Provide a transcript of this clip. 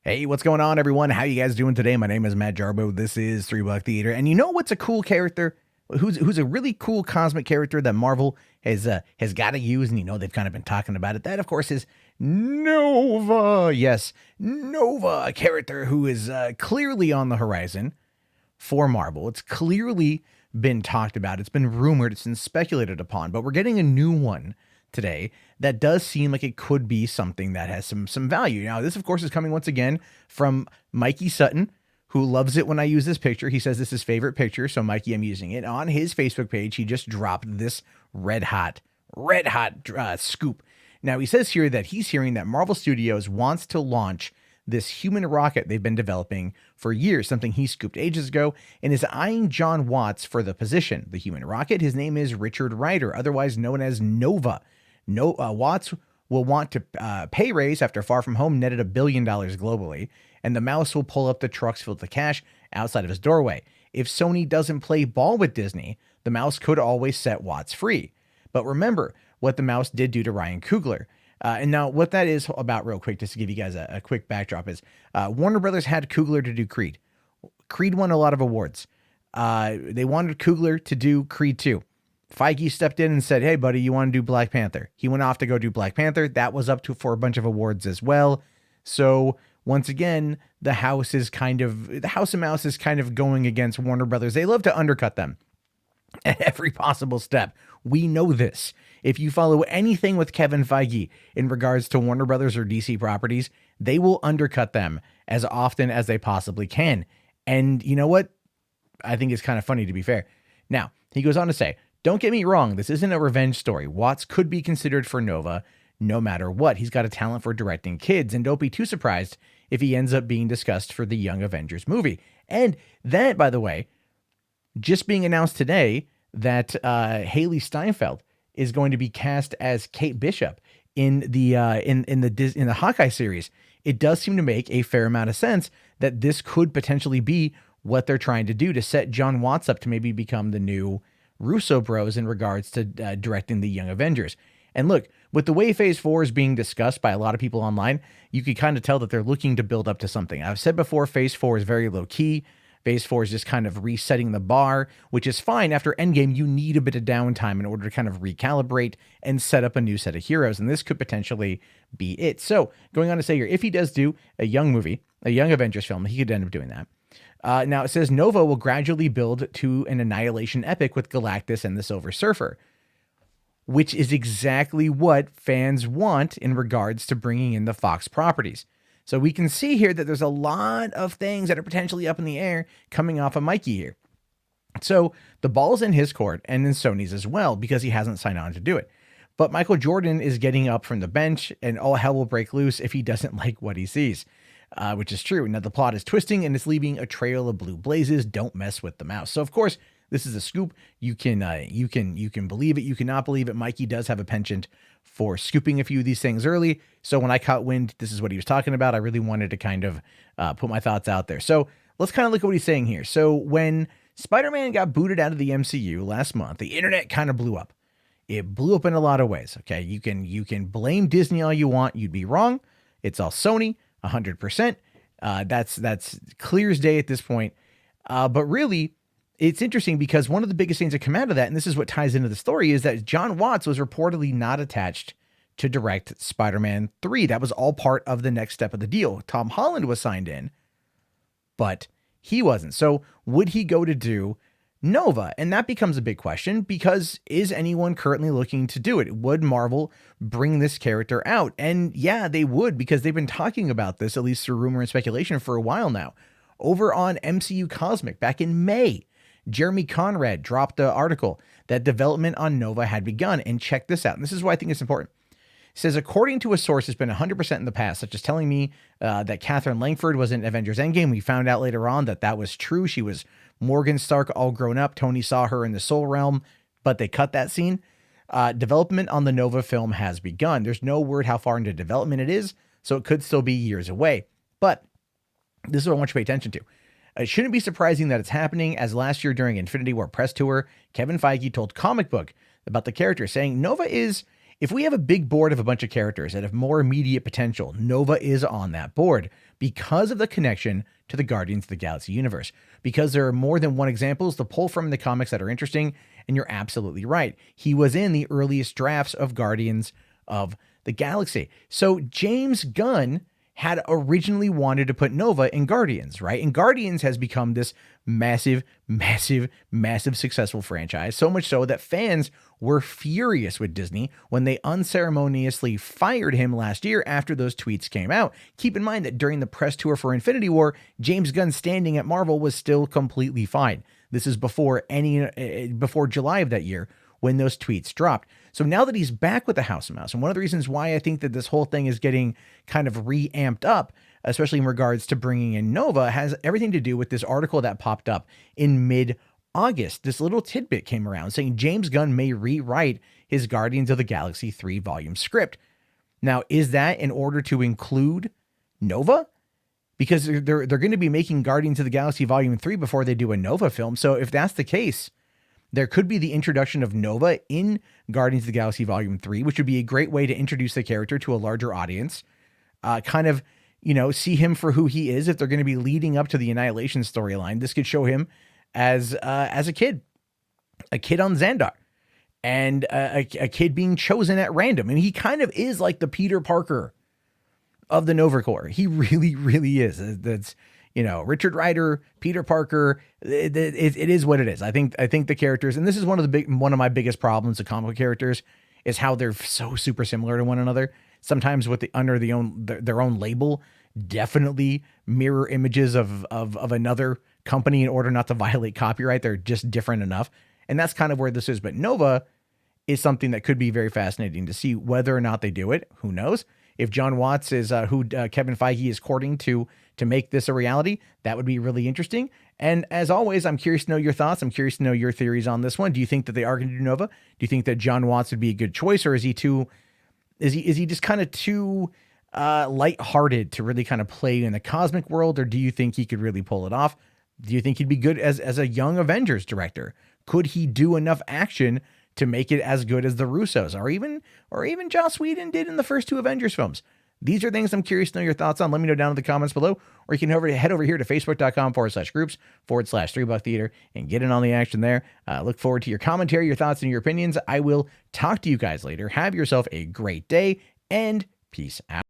Hey, what's going on, everyone? How you guys doing today? My name is Matt Jarbo. This is Three Buck Theater, and you know what's a cool character? Who's a really cool cosmic character that Marvel has got to use, and you know they've kind of been talking about it. That, of course, is Nova. Yes, Nova, a character who is clearly on the horizon for Marvel. It's clearly been talked about. It's been rumored. It's been speculated upon. But we're getting a new one today that does seem like it could be something that has some value. Now, this, of course, is coming once again from Mikey Sutton, who loves it when I use this picture. He says this is his favorite picture. So, Mikey, I'm using it. On his Facebook page, he just dropped this red hot scoop. Now, he says here that he's hearing that Marvel Studios wants to launch this human rocket they've been developing for years, something he scooped ages ago, and is eyeing Jon Watts for the position. The human rocket, his name is Richard Rider, otherwise known as Nova. Watts will want to pay raise after Far From Home netted $1 billion globally, and the mouse will pull up the trucks filled with cash outside of his doorway. If Sony doesn't play ball with Disney, the mouse could always set Watts free. But remember what the mouse did do to Ryan Coogler. And now what that is about real quick, just to give you guys a quick backdrop, is Warner Brothers had Coogler to do Creed. Creed won a lot of awards. They wanted Coogler to do Creed 2. Feige stepped in and said, hey, buddy, you want to do Black Panther? He went off to go do Black Panther. That was up for a bunch of awards as well. So once again, the House of Mouse is kind of going against Warner Brothers. They love to undercut them at every possible step. We know this. If you follow anything with Kevin Feige in regards to Warner Brothers or DC properties, they will undercut them as often as they possibly can. And you know what? I think it's kind of funny, to be fair. Now, he goes on to say, don't get me wrong, this isn't a revenge story. Watts could be considered for Nova no matter what. He's got a talent for directing kids, and don't be too surprised if he ends up being discussed for the Young Avengers movie. And that, by the way, just being announced today that Haley Steinfeld is going to be cast as Kate Bishop in the Hawkeye series. It does seem to make a fair amount of sense that this could potentially be what they're trying to do to set Jon Watts up to maybe become the new Russo bros in regards to directing the Young Avengers. And look, with the way Phase 4 is being discussed by a lot of people online, you can kind of tell that they're looking to build up to something. I've said before, Phase 4 is very low key. Phase 4 is just kind of resetting the bar, which is fine. After Endgame, you need a bit of downtime in order to kind of recalibrate and set up a new set of heroes, and this could potentially be it. So, going on to say here, if he does do a Young Avengers film, he could end up doing that. Now, it says Nova will gradually build to an annihilation epic with Galactus and the Silver Surfer, which is exactly what fans want in regards to bringing in the Fox properties. So we can see here that there's a lot of things that are potentially up in the air coming off of Mikey here. So the ball's in his court and in Sony's as well, because he hasn't signed on to do it. But Michael Jordan is getting up from the bench, and all hell will break loose if he doesn't like what he sees, which is true. Now the plot is twisting and it's leaving a trail of blue blazes. Don't mess with the mouse. So of course, this is a scoop. You can believe it. You cannot believe it. Mikey does have a penchant for scooping a few of these things early. So when I caught wind, this is what he was talking about. I really wanted to kind of put my thoughts out there. So let's kind of look at what he's saying here. So when Spider-Man got booted out of the MCU last month, the internet kind of blew up. It blew up in a lot of ways. Okay, you can blame Disney all you want. You'd be wrong. It's all Sony, 100%. That's clear as day at this point. But really, it's interesting because one of the biggest things that come out of that, and this is what ties into the story, is that Jon Watts was reportedly not attached to direct Spider-Man 3. That was all part of the next step of the deal. Tom Holland was signed in, but he wasn't. So would he go to do Nova? And that becomes a big question, because is anyone currently looking to do it? Would Marvel bring this character out? And yeah, they would, because they've been talking about this, at least through rumor and speculation, for a while now. Over on MCU Cosmic back in May, Jeremy Conrad dropped the article that development on Nova had begun. And check this out. And this is why I think it's important. It says, according to a source, it's been 100% in the past, such as telling me that Catherine Langford was in Avengers Endgame. We found out later on that was true. She was Morgan Stark all grown up. Tony saw her in the Soul Realm, but they cut that scene. Development on the Nova film has begun. There's no word how far into development it is, so it could still be years away. But this is what I want you to pay attention to. It shouldn't be surprising that it's happening, as last year during Infinity War press tour, Kevin Feige told Comic Book about the character, saying Nova is If we have a big board of a bunch of characters that have more immediate potential, Nova is on that board because of the connection to the Guardians of the Galaxy universe. Because there are more than one examples to pull from in the comics that are interesting, and you're absolutely right. He was in the earliest drafts of Guardians of the Galaxy. So James Gunn had originally wanted to put Nova in Guardians, right? And Guardians has become this massive, massive, massive successful franchise. So much so that fans were furious with Disney when they unceremoniously fired him last year after those tweets came out. Keep in mind that during the press tour for Infinity War, James Gunn standing at Marvel was still completely fine. This is before July of that year when those tweets dropped. So now that he's back with the House of Mouse, and one of the reasons why I think that this whole thing is getting kind of re-amped up, especially in regards to bringing in Nova, has everything to do with this article that popped up in mid-August. This little tidbit came around saying James Gunn may rewrite his Guardians of the Galaxy 3-volume script. Now, is that in order to include Nova? Because they're going to be making Guardians of the Galaxy Volume 3 before they do a Nova film. So if that's the case, there could be the introduction of Nova in Guardians of the Galaxy Volume 3, which would be a great way to introduce the character to a larger audience. Kind of, see him for who he is. If they're going to be leading up to the Annihilation storyline, this could show him as a kid on Xandar, and a kid being chosen at random. And he kind of is like the Peter Parker of the Nova Corps. He really, really is. That's, Richard Rider, Peter Parker. It is what it is. I think the characters, and this is one of my biggest problems with comic characters, is how they're so super similar to one another. Sometimes under their own label, definitely mirror images of another company in order not to violate copyright. They're just different enough, and that's kind of where this is. But Nova is something that could be very fascinating to see whether or not they do it. Who knows? If Jon Watts is who Kevin Feige is courting to make this a reality, that would be really interesting. And as always, I'm curious to know your thoughts. I'm curious to know your theories on this one. Do you think that they are going to do Nova? Do you think that Jon Watts would be a good choice, or is he just kind of too lighthearted to really kind of play in the cosmic world, or do you think he could really pull it off? Do you think he'd be good as a young Avengers director? Could he do enough action to make it as good as the Russos, or even Joss Whedon did in the first two Avengers films? These are things I'm curious to know your thoughts on. Let me know down in the comments below, or you can head over here to facebook.com/groups/3buck theater and get in on the action there. Look forward to your commentary, your thoughts, and your opinions. I will talk to you guys later. Have yourself a great day, and peace out.